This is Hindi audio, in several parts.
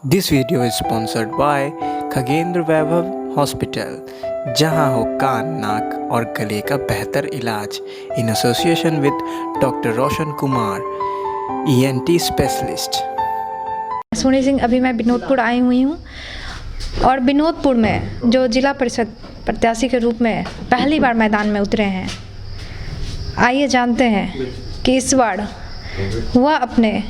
This video is sponsored by Khagendra Vaibhav hospital, जहां हो कान, नाक और गले का बेहतर इलाज in association with doctor Roshan Kumar, ENT specialist. Soni Singh, अभी मैं विनोदपुर आई हुई हूँ और विनोदपुर में जो जिला परिषद प्रत्याशी के रूप में पहली बार मैदान में उतरे हैं, आइए जानते हैं कि इस बार वह अपने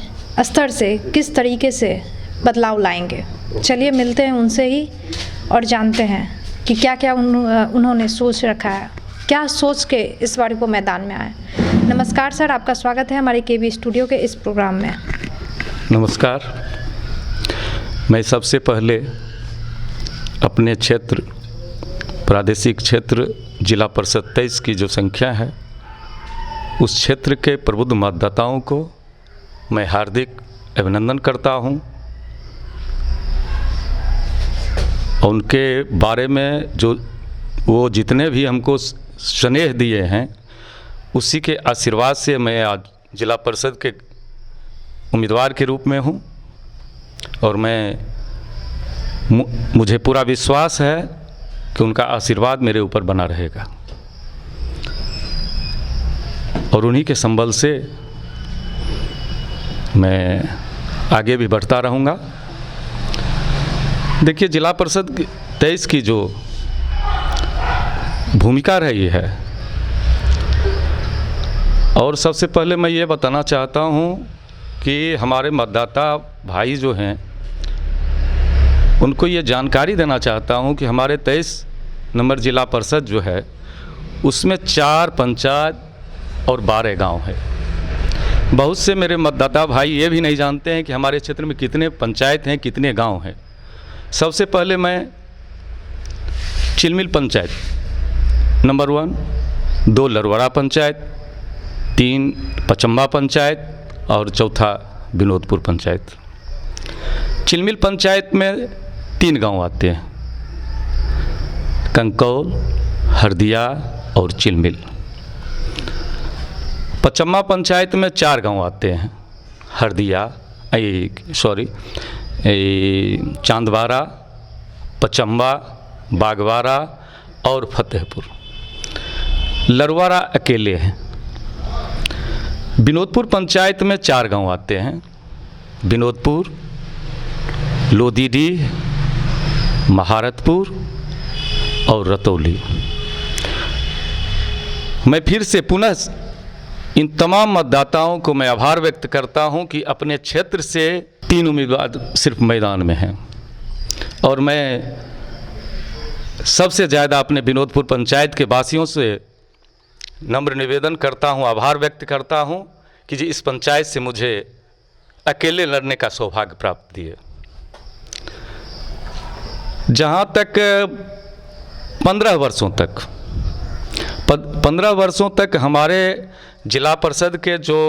स्तर से किस तरीके से बदलाव लाएंगे। चलिए मिलते हैं उनसे ही और जानते हैं कि क्या क्या उन्होंने सोच रखा है, क्या सोच के इस बार वो मैदान में आए। नमस्कार सर, आपका स्वागत है हमारे KB स्टूडियो के इस प्रोग्राम में। नमस्कार। मैं सबसे पहले अपने क्षेत्र, प्रादेशिक क्षेत्र जिला परिषद 23 की जो संख्या है, उस क्षेत्र के प्रबुद्ध मतदाताओं को मैं हार्दिक अभिनंदन करता हूं। उनके बारे में जो वो जितने भी हमको स्नेह दिए हैं, उसी के आशीर्वाद से मैं आज जिला परिषद के उम्मीदवार के रूप में हूं और मुझे पूरा विश्वास है कि उनका आशीर्वाद मेरे ऊपर बना रहेगा और उन्हीं के संबल से मैं आगे भी बढ़ता रहूँगा। देखिए, जिला परिषद 23 की जो भूमिका रही है, और सबसे पहले मैं ये बताना चाहता हूँ कि हमारे मतदाता भाई जो हैं, उनको ये जानकारी देना चाहता हूँ कि हमारे 23 नंबर जिला परिषद जो है, उसमें 4 पंचायत और 12 गांव है। बहुत से मेरे मतदाता भाई ये भी नहीं जानते हैं कि हमारे क्षेत्र में कितने पंचायत हैं, कितने गांव हैं। सबसे पहले मैं चिलमिल पंचायत नंबर 1, 2 लरवड़ा पंचायत, 3 पचम्बा पंचायत और चौथा विनोदपुर पंचायत। चिलमिल पंचायत में 3 गांव आते हैं, कंकौल, हरदिया और चिलमिल। पचम्बा पंचायत में 4 गांव आते हैं, हरदिया चांदवारा, पचम्बा, बागवारा और फतेहपुर। लरवाड़ा अकेले हैं। विनोदपुर पंचायत में 4 गांव आते हैं, विनोदपुर, लोदीडीह, महारतपुर और रतौली। मैं फिर से पुनः इन तमाम मतदाताओं को मैं आभार व्यक्त करता हूं कि अपने क्षेत्र से 3 उम्मीदवार सिर्फ मैदान में हैं और मैं सबसे ज़्यादा अपने विनोदपुर पंचायत के वासियों से नम्र निवेदन करता हूं, आभार व्यक्त करता हूं कि जी इस पंचायत से मुझे अकेले लड़ने का सौभाग्य प्राप्त दिए। जहां तक 15 वर्षों तक हमारे जिला परिषद के जो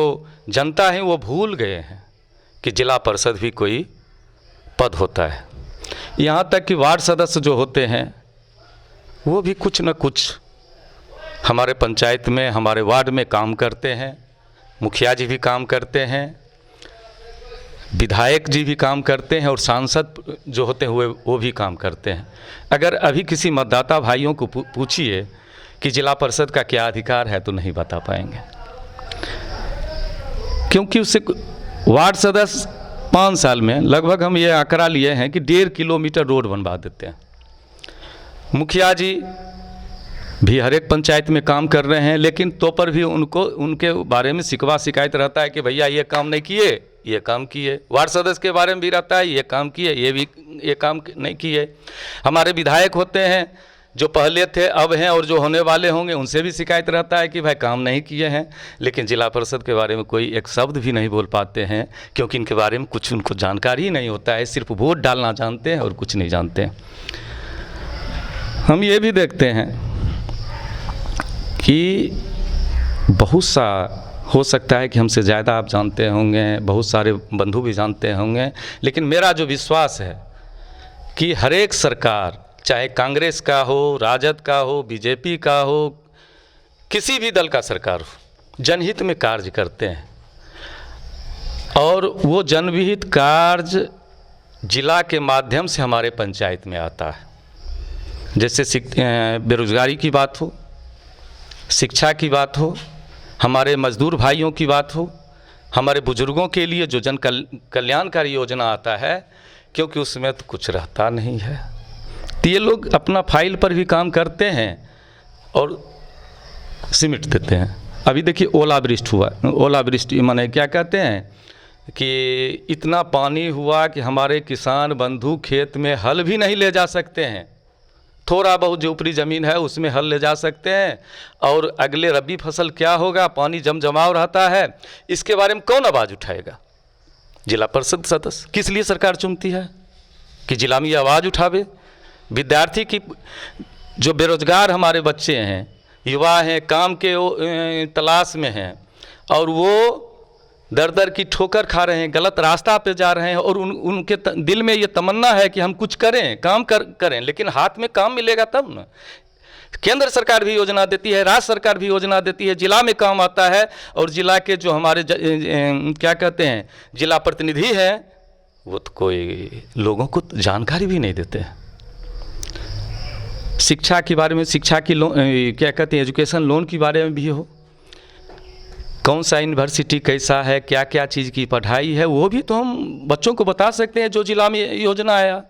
जनता है वो भूल गए हैं कि जिला परिषद भी कोई पद होता है। यहाँ तक कि वार्ड सदस्य जो होते हैं वो भी कुछ न कुछ हमारे पंचायत में, हमारे वार्ड में काम करते हैं। मुखिया जी भी काम करते हैं, विधायक जी भी काम करते हैं और सांसद जो होते हुए वो भी काम करते हैं। अगर अभी किसी मतदाता भाइयों को पूछिए कि जिला परिषद का क्या अधिकार है तो नहीं बता पाएंगे, क्योंकि उससे वार्ड सदस्य 5 साल में लगभग हम ये आंकड़ा लिए हैं कि 1.5 किलोमीटर रोड बनवा देते हैं। मुखिया जी भी हर एक पंचायत में काम कर रहे हैं, लेकिन तो पर भी उनके बारे में शिकायत रहता है कि भैया ये काम नहीं किए, ये काम किए। वार्ड सदस्य के बारे में भी रहता है ये काम किए, ये काम नहीं किए। हमारे विधायक होते हैं जो पहले थे, अब हैं और जो होने वाले होंगे, उनसे भी शिकायत रहता है कि भाई काम नहीं किए हैं। लेकिन जिला परिषद के बारे में कोई एक शब्द भी नहीं बोल पाते हैं, क्योंकि इनके बारे में कुछ उनको जानकारी ही नहीं होता है। सिर्फ वोट डालना जानते हैं और कुछ नहीं जानते हैं। हम ये भी देखते हैं कि बहुत सा हो सकता है कि हमसे ज़्यादा आप जानते होंगे, बहुत सारे बंधु भी जानते होंगे, लेकिन मेरा जो विश्वास है कि हर एक सरकार, चाहे कांग्रेस का हो, राजद का हो, बीजेपी का हो, किसी भी दल का सरकार हो, जनहित में कार्य करते हैं और वो जनविहित कार्य जिला के माध्यम से हमारे पंचायत में आता है। जैसे बेरोजगारी की बात हो, शिक्षा की बात हो, हमारे मजदूर भाइयों की बात हो, हमारे बुजुर्गों के लिए जो जन कल्याणकारी योजना आता है, क्योंकि उसमें तो कुछ रहता नहीं है, तो ये लोग अपना फाइल पर भी काम करते हैं और सिमट देते हैं। अभी देखिए ओलावृष्टि हुआ, ओलावृष्टि माने क्या कहते हैं कि इतना पानी हुआ कि हमारे किसान बंधु खेत में हल भी नहीं ले जा सकते हैं। थोड़ा बहुत जो ऊपरी ज़मीन है उसमें हल ले जा सकते हैं, और अगले रबी फसल क्या होगा, पानी जमजमाव रहता है, इसके बारे में कौन आवाज़ उठाएगा? जिला परिषद सदस्य। किस लिए सरकार चुनती है? कि जिला में ये आवाज़ उठावे। विद्यार्थी की जो बेरोजगार हमारे बच्चे हैं, युवा हैं, काम के तलाश में हैं, और वो दर दर की ठोकर खा रहे हैं, गलत रास्ता पे जा रहे हैं, और उनके दिल में ये तमन्ना है कि हम कुछ करें, काम करें, लेकिन हाथ में काम मिलेगा तब ना। केंद्र सरकार भी योजना देती है, राज्य सरकार भी योजना देती है, जिला में काम आता है, और जिला के जो हमारे क्या कहते हैं जिला प्रतिनिधि हैं, वो तो कोई लोगों को जानकारी भी नहीं देते हैं। शिक्षा के बारे में, शिक्षा की क्या कहते हैं एजुकेशन लोन के बारे में भी हो, कौन सा यूनिवर्सिटी कैसा है, क्या क्या चीज़ की पढ़ाई है, वो भी तो हम बच्चों को बता सकते हैं। जो जिला में योजना आया,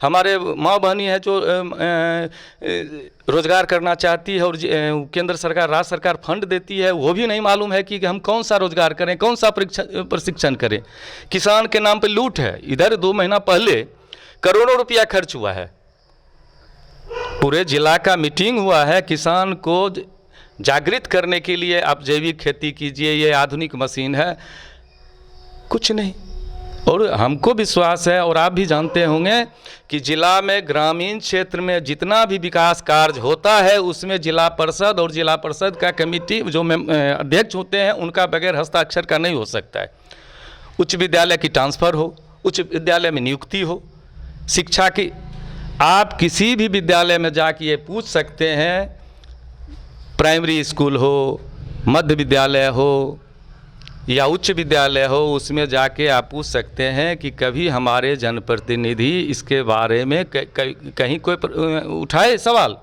हमारे माँ बहनी है जो रोज़गार करना चाहती है और केंद्र सरकार राज्य सरकार फंड देती है, वो भी नहीं मालूम है कि हम कौन सा रोज़गार करें, कौन सा प्रशिक्षण करें। किसान के नाम पर लूट है। इधर 2 महीना पहले करोड़ों रुपया खर्च हुआ है, पूरे जिला का मीटिंग हुआ है, किसान को जागृत करने के लिए आप जैविक खेती कीजिए, ये आधुनिक मशीन है, कुछ नहीं। और हमको विश्वास है, और आप भी जानते होंगे कि जिला में ग्रामीण क्षेत्र में जितना भी विकास कार्य होता है, उसमें जिला परिषद और जिला परिषद का कमेटी जो अध्यक्ष होते हैं, उनका बगैर हस्ताक्षर का नहीं हो सकता है। उच्च विद्यालय की ट्रांसफ़र हो, उच्च विद्यालय में नियुक्ति हो, शिक्षा की, आप किसी भी विद्यालय में जाके ये पूछ सकते हैं, प्राइमरी स्कूल हो, मध्य विद्यालय हो या उच्च विद्यालय हो, उसमें जाके आप पूछ सकते हैं कि कभी हमारे जनप्रतिनिधि इसके बारे में कहीं कोई उठाए सवाल।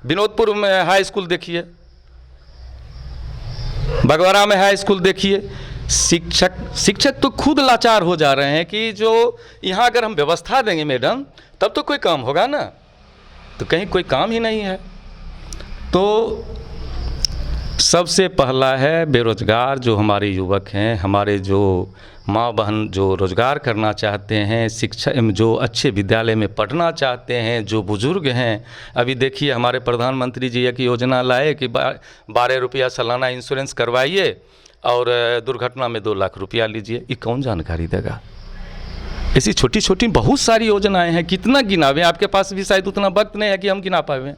विनोदपुर में हाई स्कूल देखिए, बगवारा में हाई स्कूल देखिए, शिक्षक तो खुद लाचार हो जा रहे हैं कि जो यहाँ अगर हम व्यवस्था देंगे मैडम तब तो कोई काम होगा ना, तो कहीं कोई काम ही नहीं है। तो सबसे पहला है बेरोजगार जो हमारे युवक हैं, हमारे जो माँ बहन जो रोज़गार करना चाहते हैं, शिक्षा जो अच्छे विद्यालय में पढ़ना चाहते हैं, जो बुज़ुर्ग हैं। अभी देखिए हमारे प्रधानमंत्री जी एक योजना लाए कि 12 रुपया सालाना इंश्योरेंस करवाइए और दुर्घटना में 2 लाख रुपया लीजिए। ये कौन जानकारी देगा? ऐसी छोटी छोटी बहुत सारी योजनाएं हैं, कितना गिनावे? आपके पास भी शायद उतना वक्त नहीं है कि हम गिना पाए।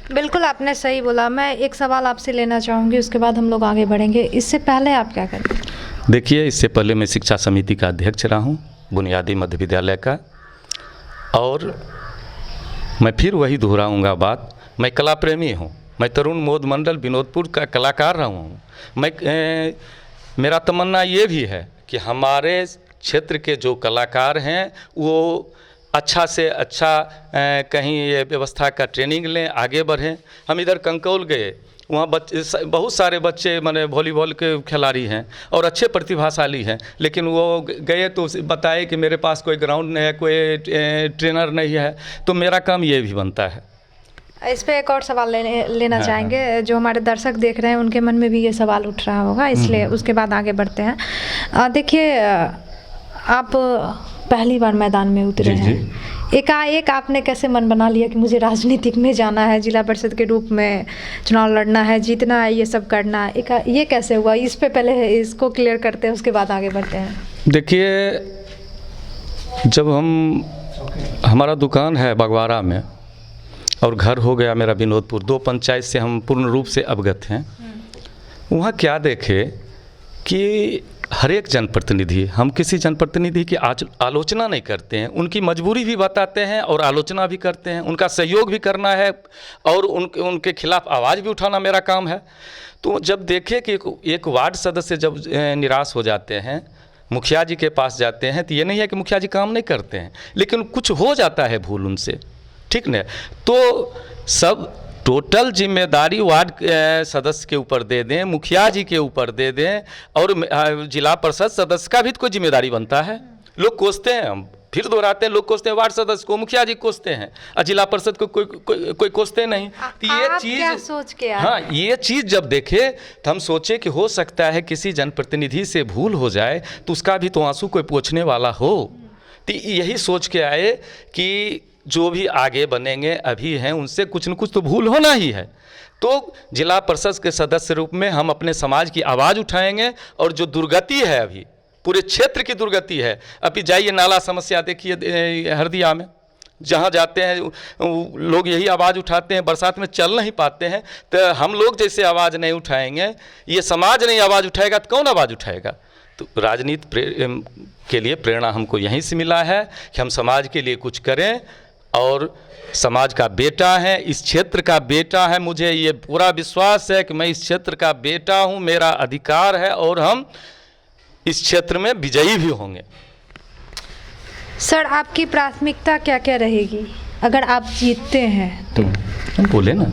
बिल्कुल आपने सही बोला। मैं एक सवाल आपसे लेना चाहूँगी, उसके बाद हम लोग आगे बढ़ेंगे। इससे पहले आप क्या करें? देखिए, इससे पहले मैं शिक्षा समिति का अध्यक्ष रहा हूँ, बुनियादी मध्य विद्यालय का, और मैं फिर वही दोहराऊँगा बात, मैं कला प्रेमी हूँ। मैं तरुण मोद मंडल विनोदपुर का कलाकार रहा हूँ। मेरा तमन्ना ये भी है कि हमारे क्षेत्र के जो कलाकार हैं वो अच्छा से अच्छा कहीं ये व्यवस्था का ट्रेनिंग लें, आगे बढ़ें। हम इधर कंकौल गए, वहाँ बहुत सारे बच्चे माने वॉलीबॉल के खिलाड़ी हैं और अच्छे प्रतिभाशाली हैं, लेकिन वो गए तो बताए कि मेरे पास कोई ग्राउंड नहीं है, कोई ट्रेनर नहीं है। तो मेरा काम ये भी बनता है। इस पे एक और सवाल लेना चाहेंगे। जो हमारे दर्शक देख रहे हैं उनके मन में भी ये सवाल उठ रहा होगा, इसलिए उसके बाद आगे बढ़ते हैं। देखिए, आप पहली बार मैदान में उतरे हैं, एकाएक आपने कैसे मन बना लिया कि मुझे राजनीतिक में जाना है, जिला परिषद के रूप में चुनाव लड़ना है, जीतना है, ये सब करना है? ये कैसे हुआ? इस पे पहले इसको क्लियर करते हैं, उसके बाद आगे बढ़ते हैं। देखिए, जब हमारा दुकान है बगवारा में और घर हो गया मेरा विनोदपुर, 2 पंचायत से हम पूर्ण रूप से अवगत हैं। वहाँ क्या देखे कि हर एक जनप्रतिनिधि, हम किसी जनप्रतिनिधि की आलोचना नहीं करते हैं, उनकी मजबूरी भी बताते हैं और आलोचना भी करते हैं, उनका सहयोग भी करना है और उनके खिलाफ आवाज़ भी उठाना मेरा काम है। तो जब देखे कि एक वार्ड सदस्य जब निराश हो जाते हैं मुखिया जी के पास जाते हैं तो ये नहीं है कि मुखिया जी काम नहीं करते हैं, लेकिन कुछ हो जाता है भूल उनसे, ठीक न। तो सब टोटल जिम्मेदारी वार्ड सदस्य के ऊपर दे दें, मुखिया जी के ऊपर दे दें, और जिला परिषद सदस्य का भी तो कोई जिम्मेदारी बनता है। लोग कोसते हैं, फिर दोहराते हैं, लोग कोसते हैं वार्ड सदस्य को, मुखिया जी कोसते हैं, और जिला परिषद को कोई कोसते नहीं। तो ये चीज़ क्या सोच के हाँ, ये चीज़ जब देखे तो हम सोचे कि हो सकता है किसी जनप्रतिनिधि से भूल हो जाए तो उसका भी तो आंसू कोई पोंछने वाला हो। तो यही सोच के आए कि जो भी आगे बनेंगे अभी हैं उनसे कुछ न कुछ तो भूल होना ही है। तो जिला परिषद के सदस्य रूप में हम अपने समाज की आवाज़ उठाएंगे, और जो दुर्गति है अभी पूरे क्षेत्र की दुर्गति है, अभी जाइए नाला समस्या देखिए हरदिया में, जहाँ जाते हैं लोग यही आवाज़ उठाते हैं, बरसात में चल नहीं पाते हैं। तो हम लोग जैसे आवाज़ नहीं उठाएंगे, ये समाज नहीं आवाज़ उठाएगा तो कौन आवाज़ उठाएगा। तो राजनीति के लिए प्रेरणा हमको यहीं से मिला है कि हम समाज के लिए कुछ करें, और समाज का बेटा है, इस क्षेत्र का बेटा है, मुझे ये पूरा विश्वास है कि मैं इस क्षेत्र का बेटा हूँ, मेरा अधिकार है, और हम इस क्षेत्र में विजयी भी होंगे। सर, आपकी प्राथमिकता क्या क्या रहेगी अगर आप जीतते हैं तो? हम बोले ना,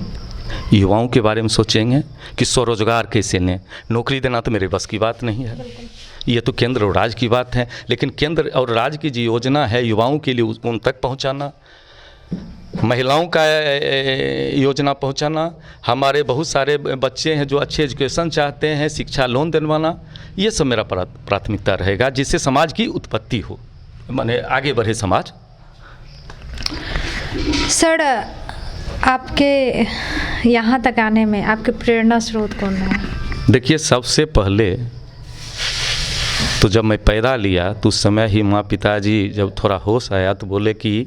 युवाओं के बारे में सोचेंगे कि स्वरोजगार कैसे लें। नौकरी देना तो मेरे बस की बात नहीं है, ये तो केंद्र और राज्य की बात है। लेकिन केंद्र और राज्य की जो योजना है युवाओं के लिए उन तक पहुंचाना, महिलाओं का योजना पहुंचाना, हमारे बहुत सारे बच्चे हैं जो अच्छे एजुकेशन चाहते हैं, शिक्षा लोन दिलवाना, ये सब मेरा प्राथमिकता रहेगा, जिससे समाज की उत्पत्ति हो, माने आगे बढ़े समाज। सर, आपके यहाँ तक आने में आपके प्रेरणा स्रोत कौन है? देखिए, सबसे पहले तो जब मैं पैदा लिया तो उस समय ही माँ पिताजी जब थोड़ा होश आया तो बोले कि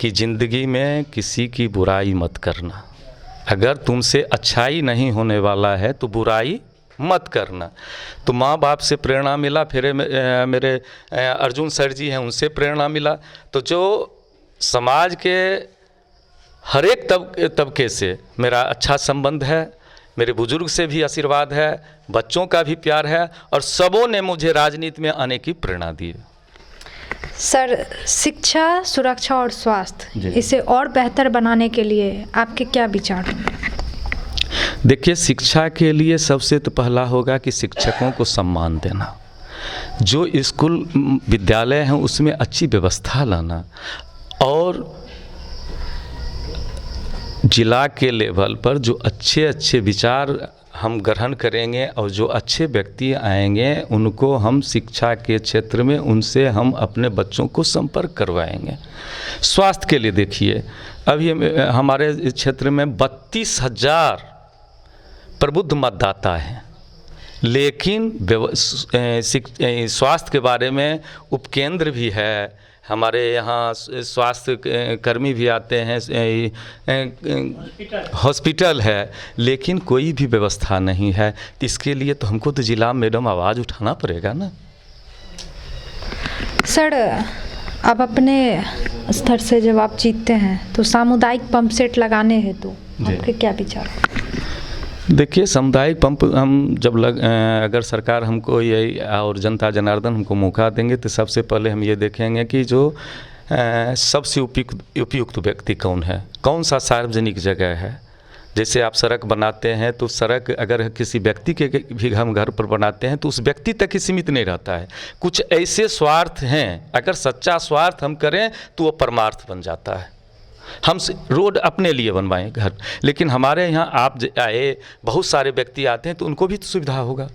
ज़िंदगी में किसी की बुराई मत करना, अगर तुमसे अच्छाई नहीं होने वाला है तो बुराई मत करना। तो माँ बाप से प्रेरणा मिला, फिर मेरे अर्जुन सर जी हैं उनसे प्रेरणा मिला। तो जो समाज के हर एक तबके से मेरा अच्छा संबंध है, मेरे बुजुर्ग से भी आशीर्वाद है, बच्चों का भी प्यार है, और सबों ने मुझे राजनीति में आने की प्रेरणा दी। सर, शिक्षा, सुरक्षा और स्वास्थ्य, इसे और बेहतर बनाने के लिए आपके क्या विचार हैं? देखिए, शिक्षा के लिए सबसे तो पहला होगा कि शिक्षकों को सम्मान देना, जो स्कूल विद्यालय हैं उसमें अच्छी व्यवस्था लाना, और जिला के लेवल पर जो अच्छे अच्छे विचार हम ग्रहण करेंगे और जो अच्छे व्यक्ति आएंगे उनको हम शिक्षा के क्षेत्र में उनसे हम अपने बच्चों को संपर्क करवाएंगे। स्वास्थ्य के लिए देखिए, अभी हमारे क्षेत्र में 32,000 प्रबुद्ध मतदाता हैं, लेकिन स्वास्थ्य के बारे में उपकेंद्र भी है, हमारे यहाँ स्वास्थ्य कर्मी भी आते हैं, हॉस्पिटल है, लेकिन कोई भी व्यवस्था नहीं है। तो इसके लिए तो हमको तो जिला मैडम आवाज़ उठाना पड़ेगा ना। सर, अब अपने स्तर से जब आप जीतते हैं तो सामुदायिक पंप सेट लगाने हेतु आपके क्या विचार? देखिए, सामुदायिक पंप हम जब अगर सरकार हमको ये और जनता जनार्दन हमको मौका देंगे तो सबसे पहले हम ये देखेंगे कि जो सबसे उपयुक्त व्यक्ति कौन है, कौन सा सार्वजनिक जगह है। जैसे आप सड़क बनाते हैं तो सड़क अगर किसी व्यक्ति के भी हम घर पर बनाते हैं तो उस व्यक्ति तक ही सीमित नहीं रहता है। कुछ ऐसे स्वार्थ हैं, अगर सच्चा स्वार्थ हम करें तो वो परमार्थ बन जाता है। हम रोड अपने लिए बनवाएं घर, लेकिन हमारे यहाँ आप आए, बहुत सारे व्यक्ति आते हैं तो उनको भी तो सुविधा होगा।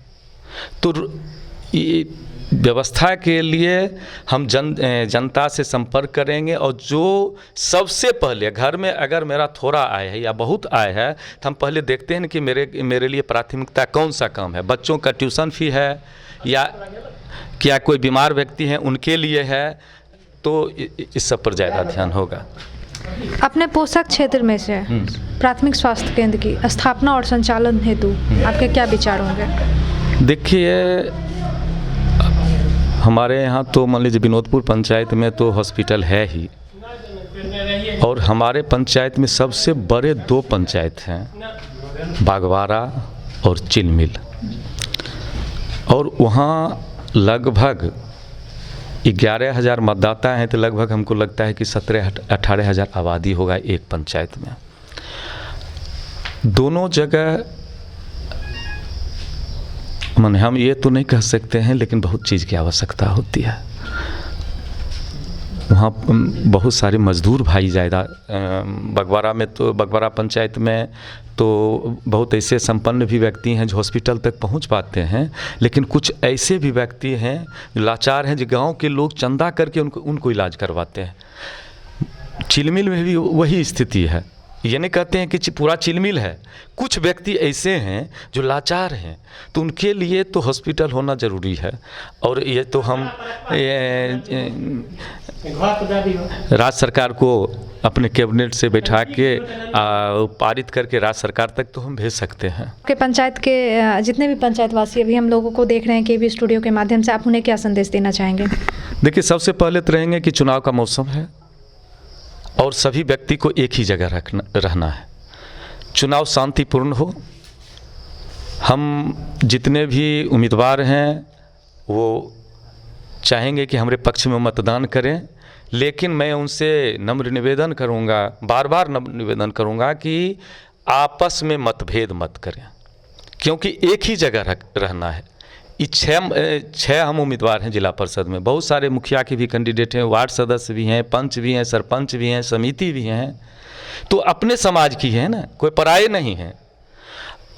तो ये व्यवस्था के लिए हम जनता से संपर्क करेंगे, और जो सबसे पहले घर में अगर मेरा थोड़ा आय है या बहुत आय है तो हम पहले देखते हैं कि मेरे लिए प्राथमिकता कौन सा काम है। बच्चों का ट्यूशन फी है या क्या कोई बीमार व्यक्ति हैं उनके लिए है, तो इस सब पर ज़्यादा ध्यान होगा। अपने पोषक क्षेत्र में से प्राथमिक स्वास्थ्य केंद्र की स्थापना और संचालन हेतु आपके क्या विचार होंगे? देखिए, हमारे यहाँ तो मान लीजिए विनोदपुर पंचायत में तो हॉस्पिटल है ही, और हमारे पंचायत में सबसे बड़े 2 पंचायत हैं, बागवाड़ा और चिलमिल, और वहाँ लगभग 11,000 मतदाता हैं, तो लगभग हमको लगता है कि 17-18 हज़ार आबादी होगा एक पंचायत में। दोनों जगह माने हम ये तो नहीं कह सकते हैं, लेकिन बहुत चीज़ की आवश्यकता होती है। वहाँ बहुत सारे मजदूर भाई ज़्यादा, बगवाड़ा में तो बगवाड़ा पंचायत में तो बहुत ऐसे संपन्न भी व्यक्ति हैं जो हॉस्पिटल तक पहुँच पाते हैं, लेकिन कुछ ऐसे भी व्यक्ति हैं जो लाचार हैं, जो गांव के लोग चंदा करके उनको इलाज करवाते हैं। चिलमिल में भी वही स्थिति है। ये नहीं कहते हैं कि पूरा चिलमिल है, कुछ व्यक्ति ऐसे हैं जो लाचार हैं, तो उनके लिए तो हॉस्पिटल होना ज़रूरी है। और ये तो हम राज्य सरकार को अपने कैबिनेट से बैठा के पारित करके राज्य सरकार तक तो हम भेज सकते हैं। के पंचायत के जितने भी पंचायतवासी अभी हम लोगों को देख रहे हैं केवी स्टूडियो के माध्यम से, आप उन्हें क्या संदेश देना चाहेंगे? देखिए, सबसे पहले तो रहेंगे कि चुनाव का मौसम है और सभी व्यक्ति को एक ही जगह रहना है। चुनाव शांतिपूर्ण हो। हम जितने भी उम्मीदवार हैं वो चाहेंगे कि हमारे पक्ष में मतदान करें, लेकिन मैं उनसे नम्र निवेदन करूंगा, बार बार नम्र निवेदन करूंगा कि आपस में मतभेद मत करें, क्योंकि एक ही जगह रहना है। छः हम उम्मीदवार हैं जिला परिषद में, बहुत सारे मुखिया के भी कैंडिडेट हैं, वार्ड सदस्य भी हैं, पंच भी हैं, सरपंच भी हैं, समिति भी हैं, तो अपने समाज की है ना, कोई पराये नहीं है।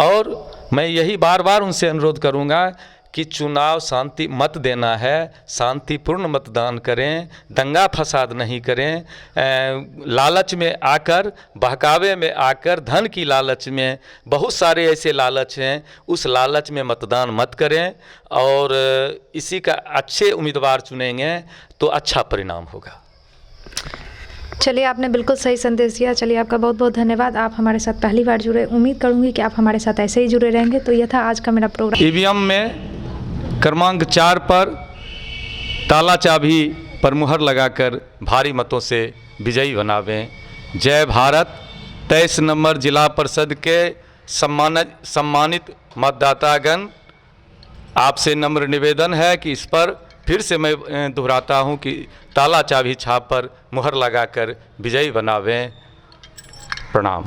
और मैं यही बार बार उनसे अनुरोध करूंगा कि चुनाव शांति मत देना है, शांतिपूर्ण मतदान करें, दंगा फसाद नहीं करें, लालच में आकर, बहकावे में आकर, धन की लालच में, बहुत सारे ऐसे लालच हैं, उस लालच में मतदान मत करें। और इसी का अच्छे उम्मीदवार चुनेंगे तो अच्छा परिणाम होगा। चलिए, आपने बिल्कुल सही संदेश दिया। चलिए, आपका बहुत बहुत धन्यवाद। आप हमारे साथ पहली बार जुड़े, उम्मीद करूंगी कि आप हमारे साथ ऐसे ही जुड़े रहेंगे। तो यह था आज का मेरा प्रोग्राम। ईवीएम में क्रमांक 4 पर ताला चाबी पर मुहर लगाकर भारी मतों से विजयी बनावें। जय भारत। 23 नंबर जिला परिषद के सम्मानित मतदातागण, आपसे नम्र निवेदन है कि इस पर फिर से मैं दोहराता हूं कि ताला चाबी छाप पर मुहर लगाकर विजयी बनावें। प्रणाम।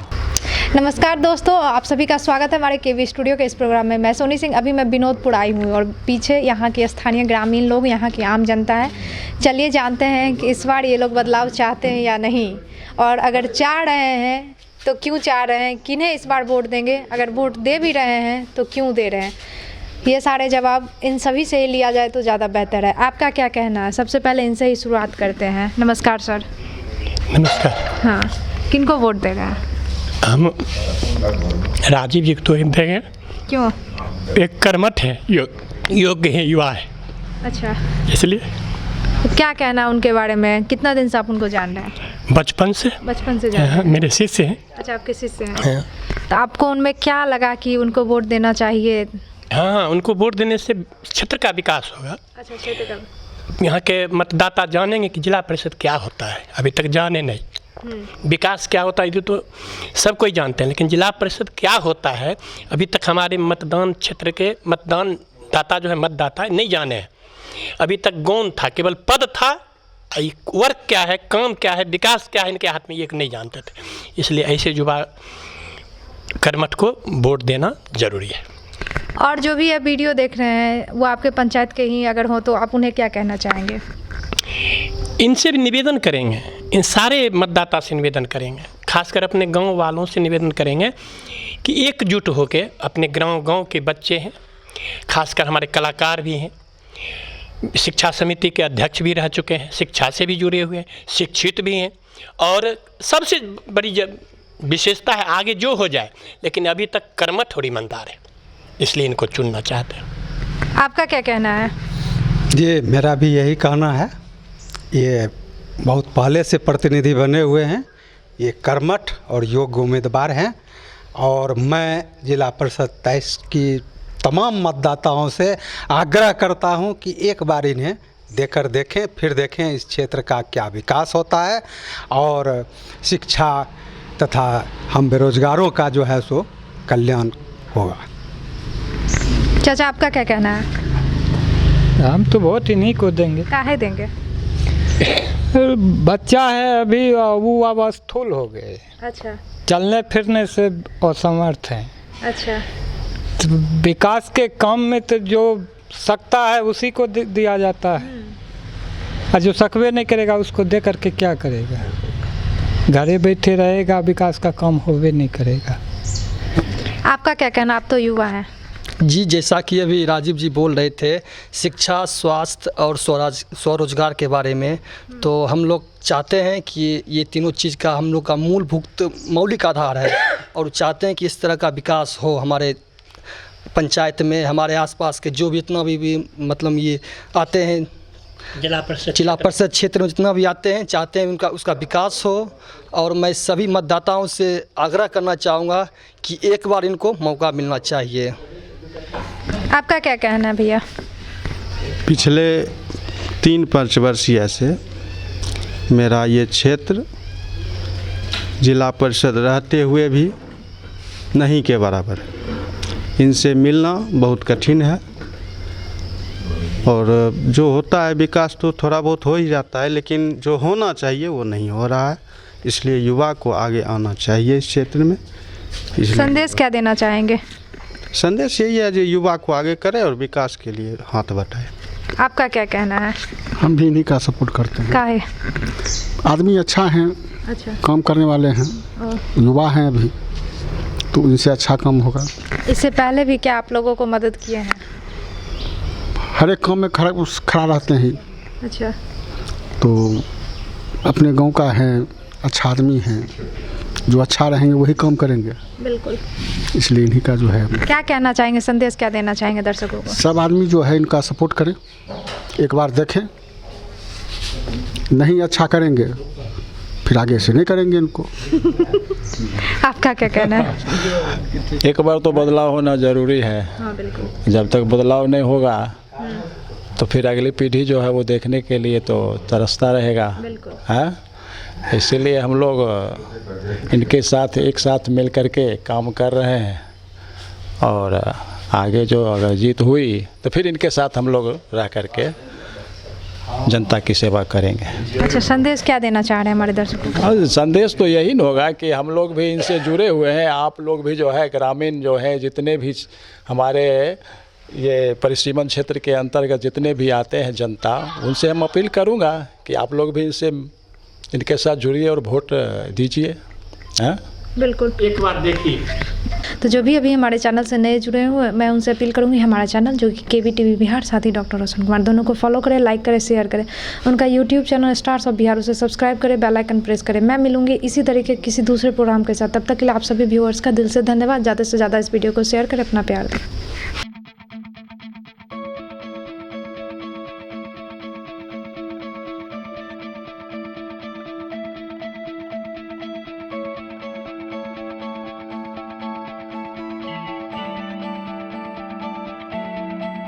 नमस्कार दोस्तों, आप सभी का स्वागत है हमारे केवी स्टूडियो के इस प्रोग्राम में। मैं सोनी सिंह, अभी मैं विनोदपुर आई हूँ और पीछे यहाँ के स्थानीय ग्रामीण लोग, यहाँ की आम जनता है। चलिए जानते हैं कि इस बार ये लोग बदलाव चाहते हैं या नहीं, और अगर चाह रहे हैं तो क्यों चाह रहे हैं, किन्हें इस बार वोट देंगे, अगर वोट दे भी रहे हैं तो क्यों दे रहे हैं। ये सारे जवाब इन सभी से ही लिया जाए तो ज़्यादा बेहतर है। आपका क्या कहना है? सबसे पहले इनसे ही शुरुआत करते हैं। नमस्कार सर। नमस्कार। हाँ, किनको वोट दे रहे हैं? हम राजीव जी को देंगे। क्यों? एक कर्मठ है, योग्य है, युवा है, अच्छा, इसलिए। तो क्या कहना है उनके बारे में? कितना दिन से आप उनको जान रहे हैं? बचपन से जान रहे हैं। मेरे शिष्य हैं। अच्छा, आपके शिष्य हैं। तो आपको उनमें क्या लगा कि उनको वोट देना चाहिए? हाँ, उनको वोट देने से क्षेत्र का विकास होगा। अच्छा, क्षेत्र का। यहाँ के मतदाता जानेंगे कि जिला परिषद क्या होता है, अभी तक जाने नहीं। विकास क्या होता है ये तो सब कोई जानते हैं, लेकिन जिला परिषद क्या होता है अभी तक हमारे मतदान क्षेत्र के मतदाता जो है मतदाता नहीं जाने हैं। अभी तक गौण था, केवल पद था, वर्क क्या है, काम क्या है, विकास क्या है, इनके हाथ में ये नहीं जानते थे। इसलिए ऐसे युवा कर्मठ को वोट देना जरूरी है। और जो भी ये वीडियो देख रहे हैं वो आपके पंचायत के ही अगर हो तो आप उन्हें क्या कहना चाहेंगे? इनसे भी निवेदन करेंगे, इन सारे मतदाता से निवेदन करेंगे, खासकर अपने गांव वालों से निवेदन करेंगे कि एकजुट होके, अपने गांव के बच्चे हैं, खासकर हमारे कलाकार भी हैं, शिक्षा समिति के अध्यक्ष भी रह चुके हैं, शिक्षा से भी जुड़े हुए हैं, शिक्षित भी हैं, और सबसे बड़ी विशेषता है आगे जो हो जाए, लेकिन अभी तक कर्मठ और ईमानदार है, इसलिए इनको चुनना चाहते हैं। आपका क्या कहना है? जी, मेरा भी यही कहना है। ये बहुत पहले से प्रतिनिधि बने हुए हैं, ये कर्मठ और योग्य उम्मीदवार हैं, और मैं जिला परिषद 23 की तमाम मतदाताओं से आग्रह करता हूं कि एक बार इन्हें देकर देखें, फिर देखें इस क्षेत्र का क्या विकास होता है और शिक्षा तथा हम बेरोजगारों का जो है सो कल्याण होगा। चाचा, आपका क्या कहना है? हम तो वोट इन्हीं को देंगे। काहे देंगे? बच्चा है अभी, वो अब स्थूल हो गए, अच्छा चलने फिरने से असमर्थ हैं। अच्छा। तो विकास के काम में तो जो सकता है उसी को दिया जाता है, और जो सकवे नहीं करेगा उसको दे करके क्या करेगा? घरे बैठे रहेगा, विकास का काम होवे नहीं करेगा। आपका क्या कहना, आप तो युवा हैं? जी, जैसा कि अभी राजीव जी बोल रहे थे शिक्षा, स्वास्थ्य और स्वरोजगार के बारे में, तो हम लोग चाहते हैं कि ये तीनों चीज़ का हम लोग का मूलभूत मौलिक आधार है, और चाहते हैं कि इस तरह का विकास हो हमारे पंचायत में, हमारे आसपास के जो भी इतना भी मतलब ये आते हैं जिला परिषद क्षेत्र में जितना भी आते हैं, चाहते हैं उनका उसका विकास हो। और मैं सभी मतदाताओं से आग्रह करना चाहूँगा कि एक बार इनको मौका मिलना चाहिए। आपका क्या कहना है भैया? पिछले 3-5 वर्षीय से मेरा ये क्षेत्र जिला परिषद रहते हुए भी नहीं के बराबर, इनसे मिलना बहुत कठिन है। और जो होता है विकास तो थोड़ा बहुत हो ही जाता है, लेकिन जो होना चाहिए वो नहीं हो रहा है, इसलिए युवा को आगे आना चाहिए इस क्षेत्र में। संदेश क्या देना चाहेंगे? संदेश यही है जो युवा को आगे करे और विकास के लिए हाथ बटाए। आपका क्या कहना है? हम भी इन्हीं का सपोर्ट करते हैं। काहे? आदमी अच्छा हैं, अच्छा, काम करने वाले हैं, युवा हैं अभी, तो इनसे अच्छा काम होगा। इससे पहले भी क्या आप लोगों को मदद किए हैं? हर एक काम में खड़ा रहते हैं। अच्छा। तो अपने गांव का है, अच्छा आदमी हैं, जो अच्छा रहेंगे वही काम करेंगे। बिल्कुल। इसलिए इन्हीं का जो है, क्या कहना चाहेंगे, संदेश क्या देना चाहेंगे दर्शकों को? सब आदमी जो है इनका सपोर्ट करें, एक बार देखें, नहीं अच्छा करेंगे फिर आगे से नहीं करेंगे इनको। आपका क्या कहना है? एक बार तो बदलाव होना ज़रूरी है। हाँ बिल्कुल। जब तक बदलाव नहीं होगा तो फिर अगली पीढ़ी जो है वो देखने के लिए तो तरसता रहेगा। बिल्कुल। हाँ, इसीलिए हम लोग इनके साथ एक साथ मिल कर के काम कर रहे हैं, और आगे जो अगर जीत हुई तो फिर इनके साथ हम लोग रह कर के जनता की सेवा करेंगे। अच्छा, संदेश क्या देना चाह रहे हैं हमारे दर्शकों को? हाँ, संदेश तो यही न होगा कि हम लोग भी इनसे जुड़े हुए हैं, आप लोग भी जो है ग्रामीण जो है जितने भी हमारे ये परिसीमन क्षेत्र के अंतर्गत जितने भी आते हैं जनता, उनसे हम अपील करूँगा कि आप लोग भी इनके साथ जुड़िए और वोट दीजिए। हाँ बिल्कुल। एक बार देखिए, तो जो भी अभी हमारे चैनल से नए जुड़े हुए, मैं उनसे अपील करूंगी हमारा चैनल जो कि KBTV बिहार, साथ ही डॉक्टर रोशन कुमार, दोनों को फॉलो करें, लाइक करें, शेयर करें। उनका YouTube channel stars of Bihar, उसे सब्सक्राइब करें, बेल आइकन प्रेस करें। मैं मिलूंगी इसी तरीके किसी दूसरे प्रोग्राम के साथ, तब तक के लिए आप सभी व्यूअर्स का दिल से धन्यवाद। ज़्यादा से ज़्यादा इस वीडियो को शेयर करें, अपना प्यार दें।